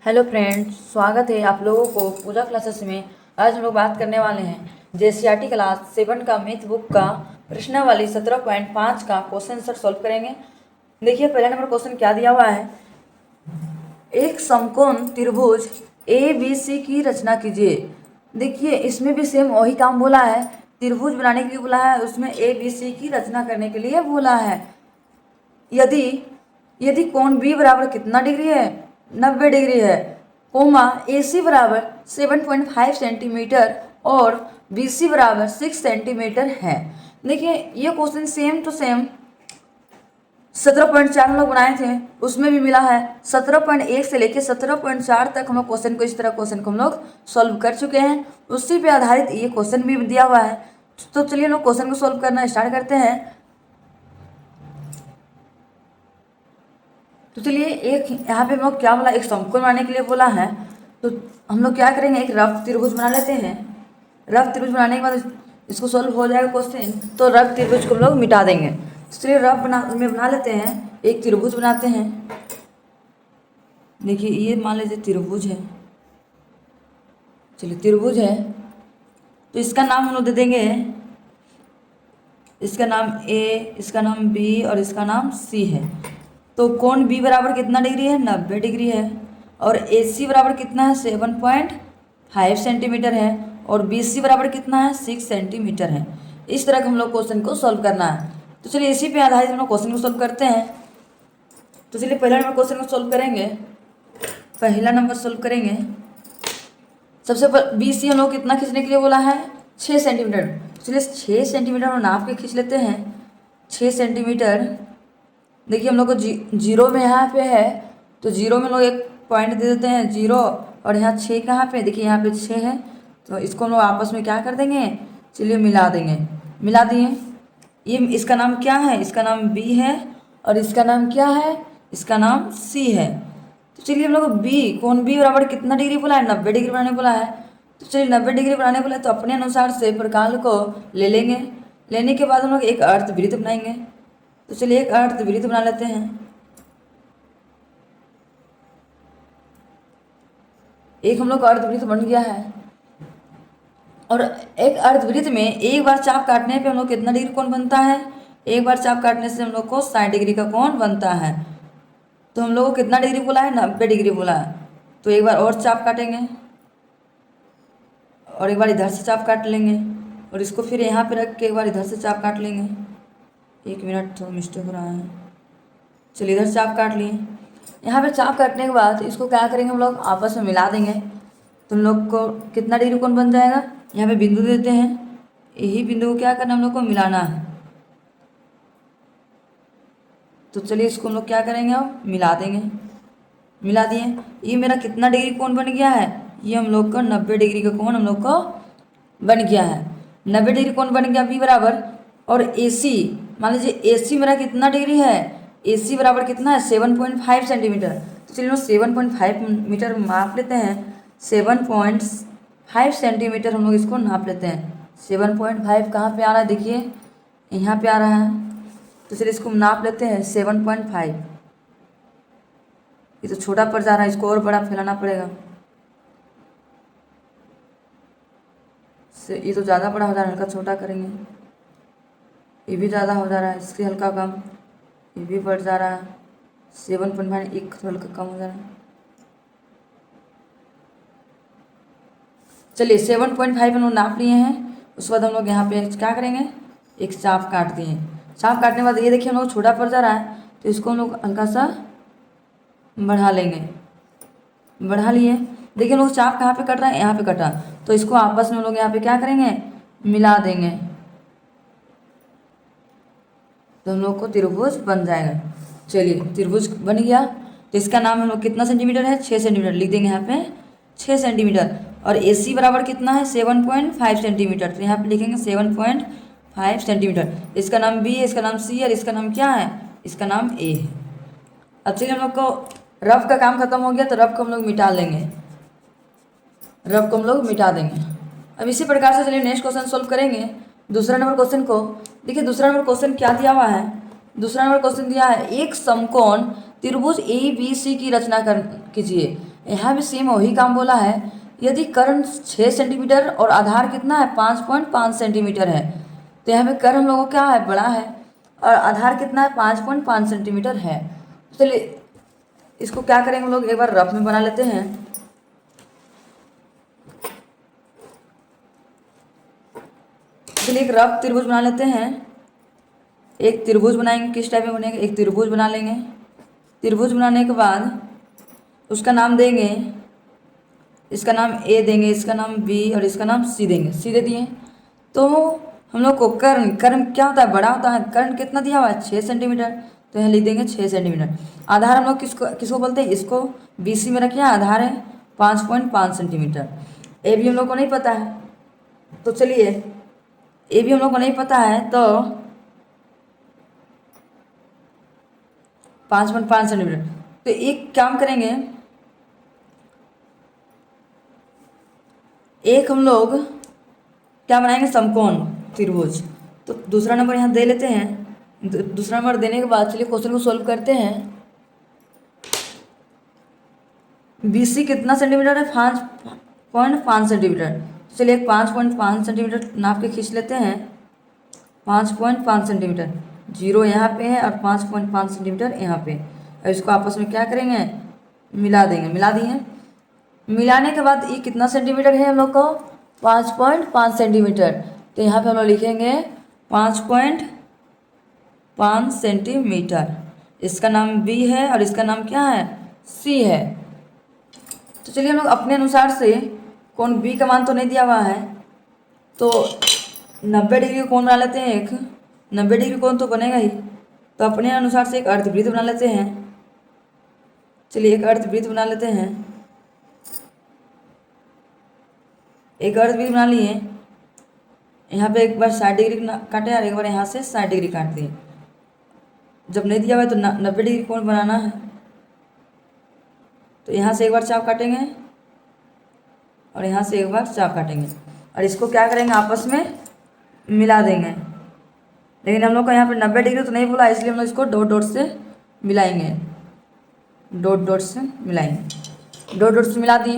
Hello friends, स्वागत है आप लोगों को पूजा क्लासेस में। आज हम लोग बात करने वाले हैं जेसीईआरटी क्लास 7 का मैथ बुक का प्रश्नावली 17.5 का क्वेश्चन आंसर सॉल्व करेंगे। देखिए पहला नंबर क्वेश्चन क्या दिया हुआ है। एक समकोण त्रिभुज ए बी सी की रचना कीजिए। देखिए इसमें भी सेम वही काम बोला है, त्रिभुज बनाने के लिए बोला है, उसमें ए बी सी की रचना करने के लिए बोला है। यदि यदि कोण बी बराबर कितना डिग्री है, 90 डिग्री है, कोमा ए सी बराबर 7.5 सेंटीमीटर और बी सी बराबर 6 सेंटीमीटर है। देखिए ये क्वेश्चन सेम टू सेम 17.4 हम लोग बनाए थे, उसमें भी मिला है। 17.1 से लेकर 17.4 तक हम लोग क्वेश्चन को, इस तरह क्वेश्चन को हम लोग सॉल्व कर चुके हैं। उसी पे आधारित ये क्वेश्चन भी दिया हुआ है। तो चलिए हम लोग क्वेश्चन को सॉल्व करना स्टार्ट करते हैं। तो चलिए एक यहाँ पे हम लोग क्या बोला, एक समकोण बनाने के लिए बोला है। तो हम लोग क्या करेंगे, एक रफ त्रिभुज बना लेते हैं। रफ त्रिभुज बनाने के बाद इसको सॉल्व हो जाएगा क्वेश्चन, तो रफ त्रिभुज को हम लोग मिटा देंगे। चलिए रफ बना लेते हैं, एक त्रिभुज बनाते हैं। देखिए ये मान लीजिए त्रिभुज है, चलिए त्रिभुज है, तो इसका नाम हम लोग दे देंगे, इसका नाम ए, इसका नाम बी और इसका नाम सी है। तो कोण बी बराबर कितना डिग्री है, 90 डिग्री है, और ए सी बराबर कितना है, 7.5 सेंटीमीटर है, और बी सी बराबर कितना है, 6 सेंटीमीटर है। इस तरह का हम लोग क्वेश्चन को सॉल्व करना है। तो चलिए इसी पे आधारित हम लोग क्वेश्चन को सॉल्व करते हैं। तो चलिए पहला नंबर क्वेश्चन को सॉल्व करेंगे। पहला नंबर सॉल्व करेंगे, सबसे बी सी हम लोग कितना खींचने के लिए बोला है, 6 सेंटीमीटर। चलिए 6 सेंटीमीटर हम नाप के खींच लेते हैं, 6 सेंटीमीटर। देखिए हम लोग को जीरो में यहाँ पे है, तो जीरो में लोग एक पॉइंट दे देते हैं, जीरो, और यहाँ 6 कहाँ पे, देखिए यहाँ पे 6 है, तो इसको हम लोग आपस में क्या कर देंगे, चलिए मिला देंगे। मिला दिए। ये इसका नाम क्या है, इसका नाम बी है, और इसका नाम क्या है, इसका नाम सी है। तो चलिए हम लोग बी, कोण बी बराबर कितना डिग्री बोला है, 90 डिग्री बनाने बोला है। तो चलिए 90 डिग्री बनाने बोला है, तो अपने अनुसार से प्रकाल को ले लेंगे। लेने के बाद हम लोग एक अर्धवृत्त बनाएंगे। तो चलिए एक अर्धवृत्त बना लेते हैं। एक हम लोग का अर्धवृत्त बन गया है, और एक अर्धवृत्त में एक बार चाप काटने पे हम लोग कितना डिग्री कोण बनता है, एक बार चाप काटने से हम लोग को 60 डिग्री का कोण बनता है। तो हम लोग को कितना डिग्री बोला है, 90 डिग्री बोला है। तो एक बार और चाप काटेंगे, और एक बार इधर से चाप काट लेंगे, और इसको फिर यहाँ पे रख के एक बार इधर से चाप काट लेंगे। 1 मिनट, थोड़ा मिस्टेक हो रहा है। चलिए इधर चाप काट लिए। यहाँ पे चाप काटने के बाद इसको क्या करेंगे, हम लोग आपस में मिला देंगे। तो हम लोग को कितना डिग्री कोण बन जाएगा, यहाँ पे बिंदु देते हैं, यही बिंदु को क्या करना, हम लोग को मिलाना है। तो चलिए इसको हम लोग क्या करेंगे, अब मिला देंगे। मिला दिए। ये मेरा कितना डिग्री कोण बन गया है, ये हम लोग का 90 डिग्री का कोण हम लोग को बन गया है। 90 डिग्री कोण बन गया बी बराबर, और ए सी, मान लीजिए ए सी मेरा कितना डिग्री है, ए सी बराबर कितना है, 7.5 सेंटीमीटर। तो चलिए 7.5 मीटर माप लेते हैं। 7.5 सेंटीमीटर हम लोग इसको नाप लेते हैं। 7.5 कहाँ पे आ रहा है, देखिए यहाँ पे आ रहा है। तो चलिए इसको नाप लेते हैं 7.5। ये तो छोटा पड़ जा रहा है, इसको और बड़ा फैलाना पड़ेगा। ये तो ज़्यादा बड़ा हो जा रहा है, हल्का छोटा करेंगे। ये भी ज़्यादा हो जा रहा है, इससे हल्का कम। ये भी बढ़ जा रहा है, 7.5 एक हल्का कम हो जा रहा है। चलिए 7.5 हम लोग नाप लिए हैं। उसके बाद हम लोग यहाँ पे क्या करेंगे, एक चाप काट दिए। चाप काटने के बाद ये देखिए हम लोग छोटा पड़ जा रहा है, तो इसको हम लोग हल्का सा बढ़ा लेंगे। बढ़ा लिए। देखिए हम लोग चाप कहाँ पे कट रहा है, यहाँ पे कटा, तो इसको आपस में हम लोग यहाँ पे क्या करेंगे, मिला देंगे। तो हम लोग को त्रिभुज बन जाएगा। चलिए त्रिभुज बन गया। तो इसका नाम हम लोग कितना सेंटीमीटर है, 6 सेंटीमीटर लिख देंगे यहाँ पे, 6 सेंटीमीटर। और ए सी बराबर कितना है, 7.5 सेंटीमीटर। तो यहाँ पे लिखेंगे 7.5 सेंटीमीटर। इसका नाम बी है, इसका नाम सी है, और इसका नाम क्या है, इसका नाम ए है। अब चलिए हम लोग को रफ का काम खत्म हो गया, तो रफ को हम लोग मिटा लेंगे। रफ को हम लोग मिटा देंगे। अब इसी प्रकार से चलिए नेक्स्ट क्वेश्चन सोल्व करेंगे। दूसरा नंबर क्वेश्चन को देखिए, दूसरा नंबर क्वेश्चन क्या दिया हुआ है, दूसरा नंबर क्वेश्चन दिया है, एक समकोण त्रिभुज ए बी सी की रचना कीजिए। यहाँ भी सेम वही काम बोला है। यदि कर्ण 6 सेंटीमीटर और आधार कितना है 5.5 सेंटीमीटर है, तो यहाँ पे कर्ण हम लोगों को क्या है बड़ा है और आधार कितना है 5.5 सेंटीमीटर है। चलिए इसको क्या करेंगे हम लोग एक बार रफ में बना लेते हैं। चलिए एक रफ त्रिभुज बना लेते हैं। एक त्रिभुज बनाएंगे, किस टाइप में बनेगा, एक त्रिभुज बना लेंगे। त्रिभुज बनाने के बाद उसका नाम देंगे, इसका नाम ए देंगे, इसका नाम बी और इसका नाम सी देंगे। सी दे दिए तो हम लोग को कर्ण, कर्ण क्या होता है बड़ा होता है। कर्ण कितना दिया हुआ है 6 सेंटीमीटर, तो यहाँ लिख देंगे 6 सेंटीमीटर। आधार हम लोग किसको किसको बोलते हैं, इसको बी सी में रखिए, आधार है 5.5 सेंटीमीटर। ए भी हम लोग को नहीं पता है, तो चलिए ए भी हम लोग को नहीं पता है, तो 5.5 सेंटीमीटर। तो एक काम करेंगे, एक हम लोग क्या बनाएंगे समकोण त्रिभुज। तो दूसरा नंबर यहाँ दे लेते हैं। दूसरा नंबर देने के बाद चलिए क्वेश्चन को सॉल्व करते हैं। बी सी कितना सेंटीमीटर है 5.5 सेंटीमीटर। चलिए 5.5 सेंटीमीटर नाप के खींच लेते हैं। 5.5 सेंटीमीटर, जीरो यहाँ पे है और 5.5 सेंटीमीटर यहाँ पे, और इसको आपस में क्या करेंगे मिला देंगे। मिला दिए, मिलाने के बाद ये कितना सेंटीमीटर है हम लोग को 5.5 सेंटीमीटर। तो यहाँ पे हम लोग लिखेंगे 5.5 सेंटीमीटर। इसका नाम बी है और इसका नाम क्या है सी है। तो चलिए हम लोग अपने अनुसार से, कौन बी का मान तो नहीं दिया हुआ है, तो 90 डिग्री का कोण बना लेते हैं। एक 90 डिग्री कोण तो बनेगा ही, तो अपने अनुसार से एक अर्धवृत्त बना लेते हैं। चलिए एक अर्धवृत्त बना लेते हैं। एक अर्धवृत्त बना लिए, यहाँ पे एक बार 60 डिग्री काटे और एक बार यहाँ से 60 डिग्री काट दिए। जब नहीं दिया हुआ है तो 90 डिग्री कोण बनाना है, तो यहाँ से एक बार चाप काटेंगे और यहाँ से एक बार चाप काटेंगे और इसको क्या करेंगे आपस में मिला देंगे। लेकिन हम लोग को यहाँ पे 90 डिग्री तो नहीं बोला, इसलिए हम लोग इसको डॉट डॉट से मिलाएंगे। डॉट डॉट से मिलाएंगे, डॉट डॉट से मिला दिए।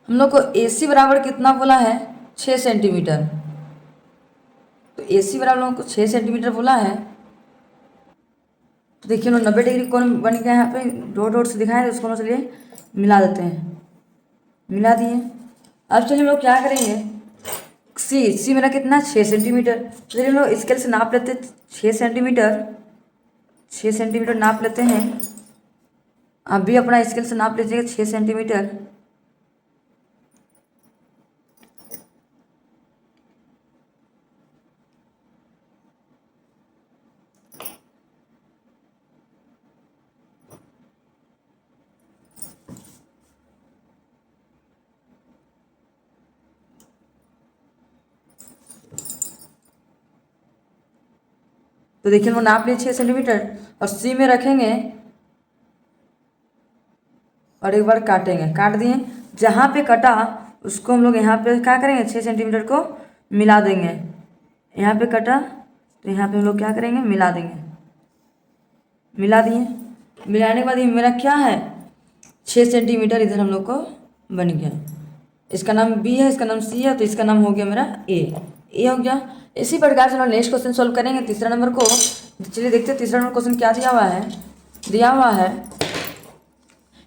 हम लोग को ए सी बराबर कितना बोला है 6 सेंटीमीटर। तो ए सी बराबर हम लोग को 6 सेंटीमीटर बोला है। तो देखिए हम लोग 90 डिग्री कोण बन गया, यहाँ पे डॉट डॉट से दिखाएं, तो उसको हम चलिए मिला देते हैं। मिला दिए। अब चलिए हम लोग क्या करेंगे, सी मेरा कितना 6 सेंटीमीटर। तो चलिए हम लोग स्केल से नाप लेते 6 सेंटीमीटर। 6 सेंटीमीटर नाप लेते हैं। आप भी अपना स्केल से नाप लीजिएगा 6 सेंटीमीटर। तो देखिए वो नाप लिए 6 सेंटीमीटर और सी में रखेंगे और एक बार काटेंगे। काट दिए, जहाँ पे कटा उसको हम लोग यहाँ पे क्या करेंगे 6 सेंटीमीटर को मिला देंगे। यहाँ पे कटा तो यहाँ पे हम लोग क्या करेंगे मिला देंगे। मिला दिए, मिलाने के बाद ये मेरा क्या है 6 सेंटीमीटर इधर हम लोग को बन गया। इसका नाम बी है, इसका नाम सी है, तो इसका नाम हो गया मेरा ए हो गया। इसी प्रकार से हम नेक्स्ट क्वेश्चन सॉल्व करेंगे तीसरा नंबर को। चलिए देखते हैं तीसरा नंबर क्वेश्चन क्या दिया हुआ है। दिया हुआ है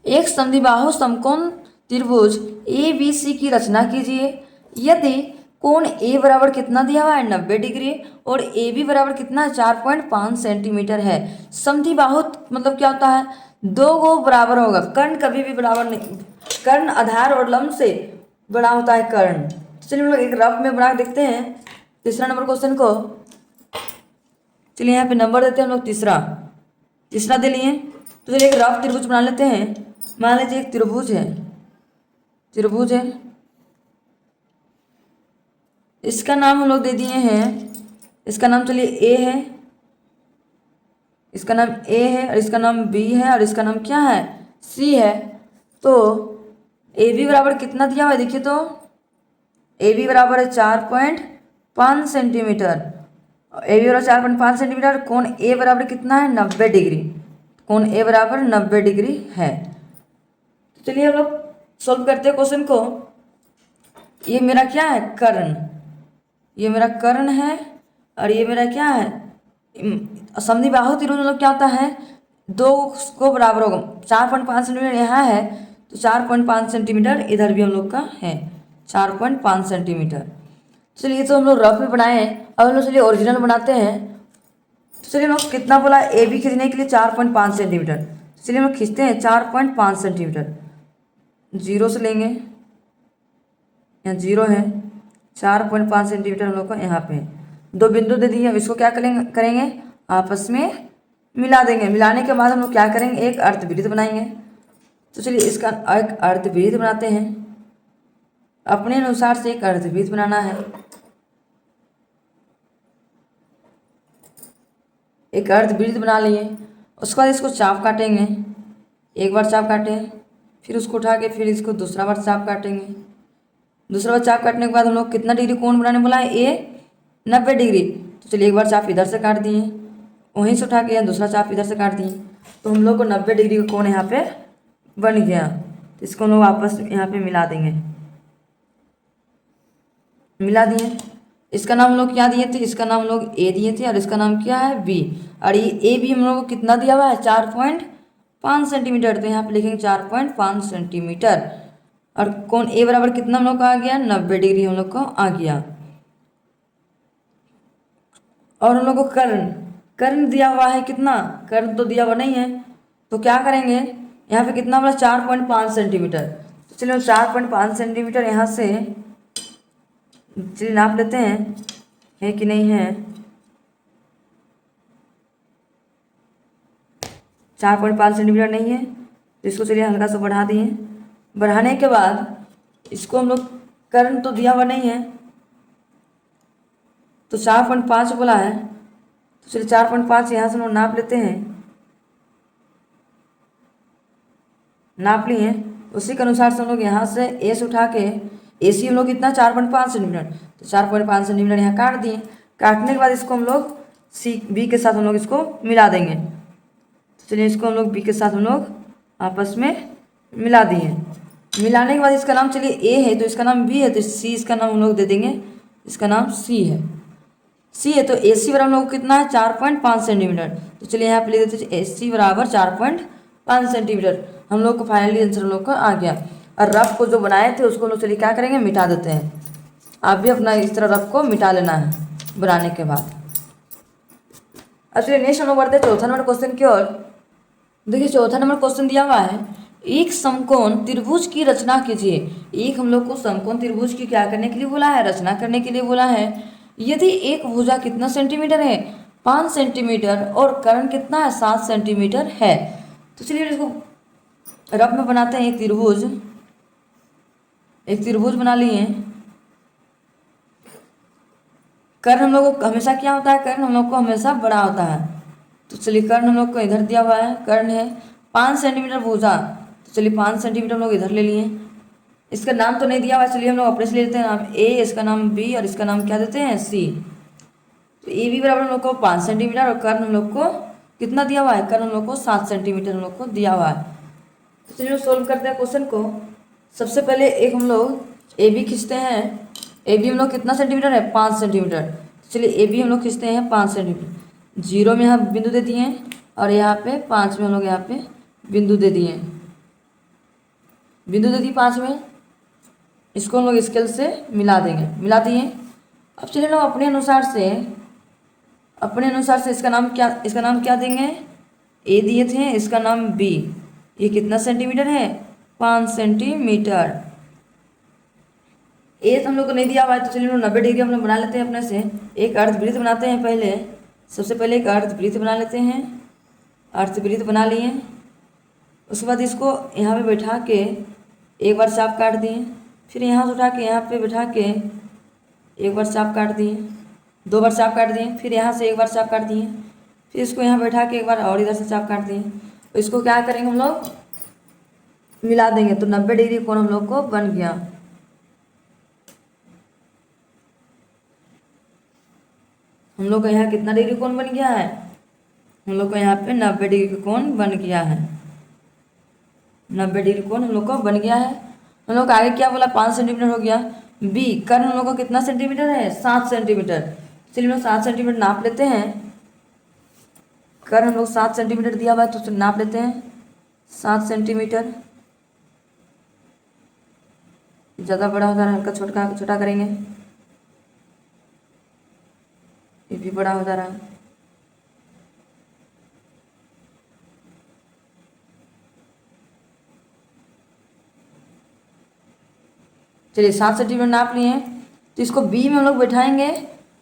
एक समद्विबाहु समकोण त्रिभुज ए बी सी की रचना कीजिए। यदि कोण ए बराबर कितना दिया हुआ है 90 डिग्री और ए बी बराबर कितना 4.5 सेंटीमीटर है। समद्विबाहु मतलब क्या होता है, दो गो बराबर होगा। कर्ण कभी भी बराबर नहीं, कर्ण आधार और लंब से बड़ा होता है कर्ण। चलिए हम लोग एक रफ में बना देखते हैं तीसरा नंबर क्वेश्चन को। चलिए यहाँ पे नंबर देते हैं हम लोग तीसरा दे लिए। तो चलिए एक रफ त्रिभुज बना लेते हैं। मान लीजिए एक त्रिभुज है, इसका नाम हम लोग दे दिए हैं, इसका नाम चलिए ए है, इसका नाम ए है और इसका नाम बी है और इसका नाम क्या है सी है। तो ए बी बराबर कितना दिया हुआ है देखिए, तो ए बी बराबर है 4.5 सेंटीमीटर। ए बी बराबर 4.5 सेंटीमीटर। कोण ए बराबर कितना है 90 डिग्री। कोण ए बराबर 90 डिग्री है। चलिए हम लोग सॉल्व करते हैं क्वेश्चन को। ये मेरा क्या है, कर्ण, ये मेरा कर्ण है और ये मेरा क्या है, समद्विबाहु त्रिभुज मतलब क्या होता है, दो को बराबर होगा। 4.5 सेंटीमीटर यहाँ है तो 4.5 सेंटीमीटर इधर भी हम लोग का है, 4.5 सेंटीमीटर। चलिए तो हम लोग रफ में बनाए, अब हम लोग चलिए ओरिजिनल बनाते हैं। तो चलिए हम लोग कितना बोला, ए बी खींचने के लिए 4.5 सेंटीमीटर। चलिए हम लोग खींचते हैं 4.5 सेंटीमीटर, जीरो से लेंगे, यहाँ जीरो है, 4.5 सेंटीमीटर हम लोग को यहाँ पे दो बिंदु दे दिए। अब इसको क्या करेंगे आपस में मिला देंगे। मिलाने के बाद हम लोग क्या करेंगे, एक अर्धवृत्त बनाएंगे। तो चलिए इसका एक अर्धवृत्त बनाते हैं, अपने अनुसार से एक अर्धवृत्त बनाना है। एक अर्धवृत्त बना लिए, उसके बाद इसको चाप काटेंगे, एक बार चाप काटे, फिर उसको उठा के फिर इसको दूसरा बार चाप काटेंगे। दूसरा बार चाप काटने के बाद हम लोग कितना डिग्री कोण बनाने बोला है, ए 90 डिग्री। तो चलिए एक बार चाप इधर से काट दिए, वहीं से उठा के दूसरा चाप इधर से काट दिए, तो हम लोग को 90 डिग्री का कोण यहाँ पे बन गया। तो इसको हम लोग वापस यहाँ पे मिला देंगे, मिला दिए। इसका नाम हम लोग क्या दिए थे, इसका नाम हम लोग ए दिए थे और इसका नाम क्या है बी। और ये ए भी हम लोग को कितना दिया हुआ है, 4.5 सेंटीमीटर। तो यहाँ पे लिखेंगे 4.5 सेंटीमीटर। और कोण ए बराबर कितना हम लोग का आ गया, 90 डिग्री हम लोग को आ गया। और हम लोग को कर्ण, कर्ण दिया हुआ है कितना, कर्ण तो दिया हुआ नहीं है, तो क्या करेंगे, यहाँ पे कितना बोला 4.5 सेंटीमीटर। तो चलिए 4.5 सेंटीमीटर यहाँ से चलिए नाप लेते हैं, है कि नहीं है। 4.5 सेंटीमीटर नहीं है तो इसको चलिए हल्का सा बढ़ा दिए। बढ़ाने के बाद इसको हम लोग, कर्ण तो दिया हुआ नहीं है तो 4.5 बोला है, तो चलिए 4.5 यहाँ से हम लोग नाप लेते हैं, नाप लिए। उसी के अनुसार से हम लोग यहाँ से ए से उठा के, ए सी हम लोग कितना 4.5 सेंटीमीटर, तो 4.5 सेंटीमीटर यहाँ काट दिए। काटने के बाद इसको हम लोग सी बी के साथ हम लोग इसको मिला देंगे। तो चलिए इसको हम लोग बी के साथ हम लोग आपस में मिला दिए। मिलाने के बाद इसका नाम चलिए ए है तो इसका नाम बी है, तो सी इसका नाम हम लोग दे देंगे, इसका नाम सी है, सी है। तो ए सी बराबर हम लोग को कितना है, 4.5 सेंटीमीटर। तो चलिए यहाँ पे लिख देते हैं ए सी बराबर 4.5 सेंटीमीटर। हम लोग को फाइनली आंसर हम लोग का आ गया। और रफ को जो बनाए थे उसको लोग चलिए क्या करेंगे, मिटा देते हैं। आप भी अपना इस तरह रफ को मिटा लेना है बनाने के बाद। अब चलिए नेक्स्ट हम लोग बढ़ते हैं चौथा नंबर क्वेश्चन की ओर। देखिए चौथा नंबर क्वेश्चन दिया हुआ है, एक समकोण त्रिभुज की रचना कीजिए। एक हम लोग को समकोण त्रिभुज की क्या करने के लिए बोला है, रचना करने के लिए बोला है। यदि एक भुजा कितना सेंटीमीटर है, 5 सेंटीमीटर, और कर्ण कितना है, 7 सेंटीमीटर है। तो चलिए इसको रफ में बनाते हैं। एक त्रिभुज बना लिए। कर्ण हम लोग को हमेशा क्या होता है, कर्ण हम लोग को हमेशा बड़ा होता है। तो चलिए कर्ण हम लोग को इधर दिया हुआ है, कर्ण है 5 सेंटीमीटर भुजा। तो चलिए 5 सेंटीमीटर हम लोग इधर ले लिए। इसका नाम तो नहीं दिया हुआ है, चलिए हम लोग अपने से ले लेते हैं नाम ए, इसका नाम बी और इसका नाम क्या देते हैं, सी। तो ए बी बराबर हम लोग को 5 सेंटीमीटर और कर्ण हम लोग को कितना दिया हुआ है, कर्ण हम लोग को 7 सेंटीमीटर हम लोग को दिया हुआ है। तो चलिए सोल्व करते हैं क्वेश्चन को। सबसे पहले एक हम लोग ए बी खींचते हैं। ए बी हम लोग कितना सेंटीमीटर है, 5 सेंटीमीटर। तो चलिए ए बी हम लोग खींचते हैं 5 सेंटीमीटर। जीरो में यहाँ बिंदु दे दिए और यहाँ पे 5 में हम लोग यहाँ पे बिंदु दे दिए, बिंदु दे दी 5 में। इसको हम लोग स्केल से मिला देंगे, मिला दिए। अब चलिए लोग अपने अनुसार से इसका नाम क्या देंगे, ए दिए थे, इसका नाम बी। ये कितना सेंटीमीटर है, 5 सेंटीमीटर। ए तो हम लोग को नहीं दिया हुआ है तो चलिए 90 डिग्री हम लोग बना लेते हैं अपने से। एक अर्धवृत्त बनाते हैं पहले, सबसे पहले एक अर्धवृत्त बना लेते हैं। अर्धवृत्त बना लिए, उसके बाद इसको यहाँ पे बैठा के एक बार चाप काट दिए, फिर यहाँ से उठा के यहाँ पे बैठा के एक बार चाप काट दिए, 2 बार चाप काट दिए, फिर यहाँ से एक बार चाप काट दिए, फिर इसको यहाँ बैठा के एक बार और इधर से चाप काट दिए। तो इसको क्या करेंगे, हम लोग मिला देंगे तो 90 डिग्री कोण हम लोग को बन गया। हम लोग का यहाँ कितना डिग्री कोण बन गया है, हम लोग को यहाँ पे 90 डिग्री का कोण बन गया है। 90 डिग्री कोण हम लोग को बन गया है। हम लोग आगे क्या बोला, 5 सेंटीमीटर हो गया। बी कर्ण हम लोग को कितना सेंटीमीटर है, 7 सेंटीमीटर। चलिए हम लोग 7 सेंटीमीटर नाप लेते हैं। कर्ण हम लोग 7 सेंटीमीटर दिया हुआ है तो नाप लेते हैं 7 सेंटीमीटर। ज़्यादा बड़ा हो जा रहा है, हल्का छोटा छोटा करेंगे, ये भी बड़ा हो जा रहा है। चलिए 7 सेंटीमीटर नाप लिए तो इसको बी में हम लोग बैठाएंगे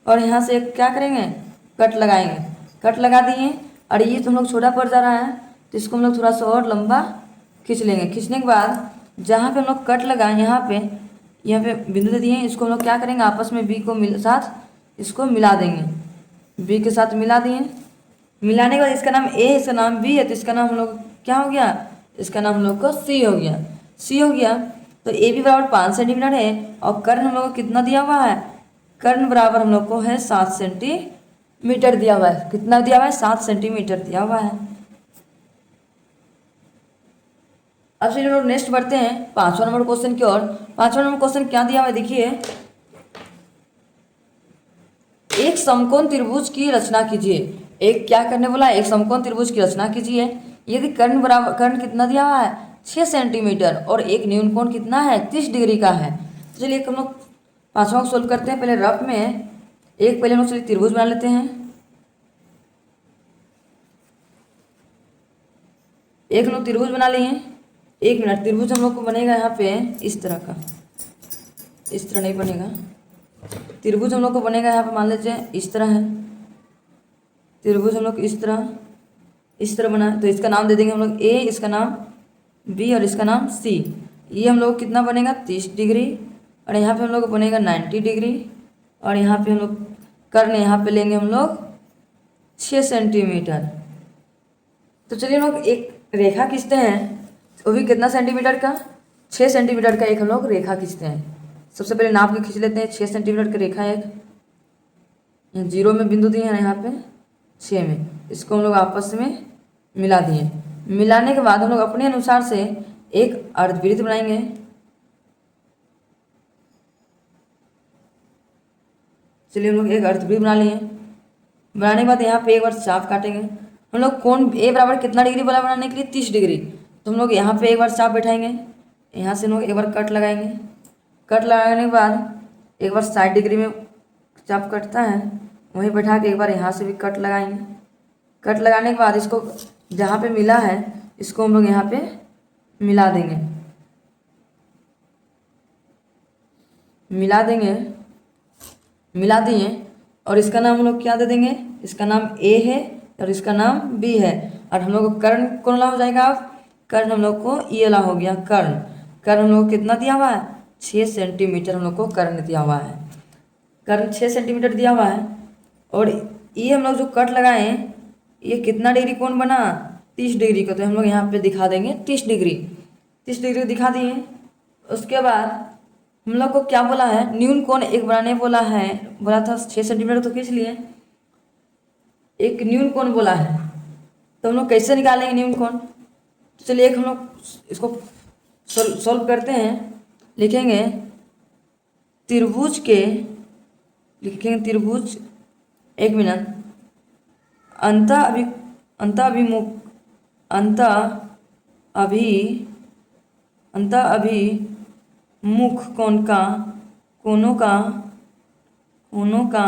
और यहाँ से क्या करेंगे, कट लगाएंगे। कट लगा दिए और ये तो हम लोग छोटा पड़ जा रहा है तो इसको हम लोग थोड़ा सा और लंबा खींच लेंगे। खींचने के बाद जहाँ पे हम लोग कट लगाए यहाँ पे बिंदु दे दिए, इसको हम लोग क्या करेंगे, आपस में बी को साथ इसको मिला देंगे। बी के साथ मिला दिए। मिलाने के बाद इसका नाम ए, इसका नाम बी है तो इसका नाम हम लोग क्या हो गया, इसका नाम हम लोग को सी हो गया। सी हो गया तो ए बी बराबर 5 सेंटीमीटर है और कर्ण हम लोग को कितना दिया हुआ है, कर्ण बराबर हम लोग को है 7 सेंटीमीटर दिया हुआ है। कितना दिया हुआ है, 7 सेंटीमीटर दिया हुआ है। अब चलिए लोग नेक्स्ट बढ़ते हैं 5वां नंबर क्वेश्चन की ओर। 5वां नंबर क्वेश्चन क्या दिया हुआ है देखिए, एक समकोण त्रिभुज की रचना कीजिए। एक क्या करने बोला, एक समकोण त्रिभुज की रचना कीजिए। यदि कर्ण कितना दिया हुआ है, 6 सेंटीमीटर और एक न्यून कोण कितना है, 30 डिग्री का है। तो चलिए हम लोग 5वां को सोल्व करते हैं। पहले रफ में पहले हम लोग चलिए त्रिभुज बना लेते हैं। एक लोग त्रिभुज बना लिए। 1 मिनट, त्रिभुज हम लोग को बनेगा यहाँ पे इस तरह का, इस तरह नहीं बनेगा। त्रिभुज हम लोग को बनेगा यहाँ पे, मान लीजिए इस तरह है त्रिभुज। हम लोग इस तरह बना तो इसका नाम दे देंगे हम लोग ए, इसका नाम बी और इसका नाम सी। ये हम लोग कितना बनेगा, 30 डिग्री और यहाँ पे हम लोग को बनेगा 90 डिग्री और यहाँ पे हम लोग कर्ण यहाँ पे लेंगे हम लोग 6 सेंटीमीटर। तो चलिए हम लोग एक रेखा खींचते हैं, वो भी कितना सेंटीमीटर का, 6 सेंटीमीटर का एक हम लोग रेखा खींचते हैं। सबसे पहले नाप के खींच लेते हैं 6 सेंटीमीटर की रेखा। एक 0 में बिंदु दिए हैं, यहाँ पे 6 में, इसको हम लोग आपस में मिला दिए। मिलाने के बाद हम लोग अपने अनुसार से एक अर्धवृत्त बनाएंगे। चलिए हम लोग एक अर्धवृत्त बना लिए। बनाने के बाद यहाँ पे एक बार चाप काटेंगे। हम लोग कोण ए बराबर कितना डिग्री बोला बनाने के लिए, 30 डिग्री। तो हम लोग यहाँ पे एक बार चाप बैठाएंगे, यहाँ से हम लोग एक बार कट लगाएंगे। कट लगाने के बाद एक बार 60 डिग्री में चाप कटता है, वहीं बैठा के एक बार यहाँ से भी कट लगाएंगे। कट लगाने के बाद इसको जहाँ पे मिला है इसको हम लोग यहाँ पे मिला देंगे। मिला दिए और इसका नाम हम लोग क्या दे देंगे, इसका नाम ए है और इसका नाम बी है। और हम लोग को कर्ण कौन ला हो जाएगा, अब कर्ण हम लोग को ये ला हो गया। कर्ण हम लोग को कितना दिया हुआ है, 6 सेंटीमीटर हम लोग को कर्ण दिया हुआ है। कर्ण 6 सेंटीमीटर दिया हुआ है और ये हम लोग जो कट लगाए ये कितना डिग्री कोण बना, 30 डिग्री का। तो हम लोग यहाँ पे दिखा देंगे 30 डिग्री दिखा दिए। उसके बाद हम लोग को क्या बोला है, न्यून कोण एक बनाने बोला था 6 सेंटीमीटर, तो खींच लिए। एक न्यून कोण बोला है तो हम लोग कैसे निकालेंगे न्यून कोण। तो चलिए एक हम लोग इसको सॉल्व करते हैं। लिखेंगे त्रिभुज, एक मिनट, अंतःअभिमुख कोणों का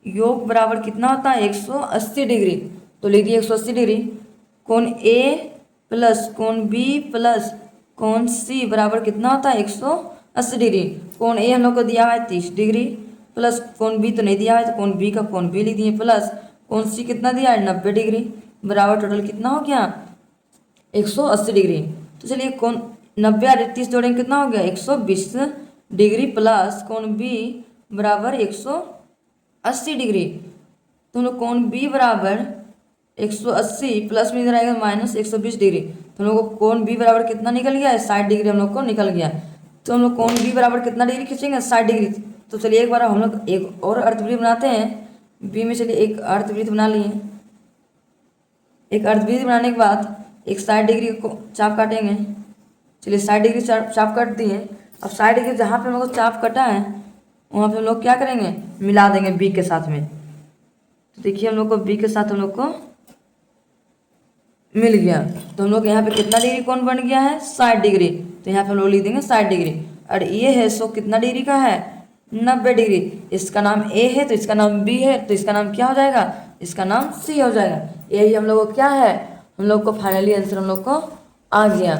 योग बराबर कितना होता है, 180 डिग्री। तो लिख दिए 180 डिग्री। कोण ए प्लस कोण बी प्लस कोण सी बराबर कितना होता है, 180 डिग्री। कोण ए हम लोग को दिया हुआ है 30 डिग्री प्लस कोण बी तो नहीं दिया है तो कोण बी का कोण बी लिख दिए प्लस कोण सी कितना दिया है, 90 डिग्री बराबर टोटल कितना हो गया, 180 डिग्री। तो चलिए कोण 90 और 30 जोड़ेंगे कितना हो गया, 120 डिग्री प्लस कोण बी बराबर 180 डिग्री। तो हम लोग कोण बी बराबर 180 प्लस में इधर आएगा माइनस 120 डिग्री। तो हम लोग को कोण बी बराबर कितना निकल गया है, 60 डिग्री हम लोग को निकल गया। तो हम लोग कोण बी बराबर कितना डिग्री खींचेंगे, 60 डिग्री। तो चलिए एक बार हम लोग एक और अर्धवृत्त बनाते हैं बी में। चलिए एक अर्धवृत्त बना लिए। एक अर्धवृत्त बनाने के बाद एक 60 डिग्री को चाप काटेंगे। चलिए 60 डिग्री चाप काट दिए। अब 60 डिग्री जहाँ पे हम लोग को चाप कटा है वहाँ पे हम लोग क्या करेंगे, मिला देंगे बी के साथ में। तो देखिए हम लोग को बी के साथ हम लोग को मिल गया। तो हम लोग यहाँ पे कितना डिग्री कोण बन गया है, 60 डिग्री। तो यहाँ पे हम लोग लिख देंगे 60 डिग्री। और ये है सो कितना डिग्री का है, 90 डिग्री। इसका नाम ए है तो इसका नाम बी है, तो इसका नाम क्या हो जाएगा, इसका नाम सी हो जाएगा। यही हम लोग को क्या है, हम लोग को फाइनली आंसर हम लोग को आ गया।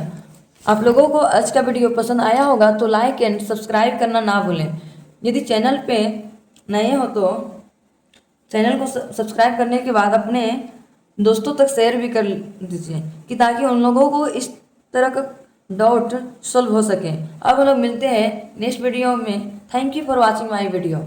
आप लोगों को आज का वीडियो पसंद आया होगा तो लाइक एंड सब्सक्राइब करना ना भूलें। यदि चैनल पे नए हो तो चैनल को सब्सक्राइब करने के बाद अपने दोस्तों तक शेयर भी कर दीजिए कि ताकि उन लोगों को इस तरह का डाउट सॉल्व हो सके। अब हम लोग मिलते हैं नेक्स्ट वीडियो में। Thank you for watching my video.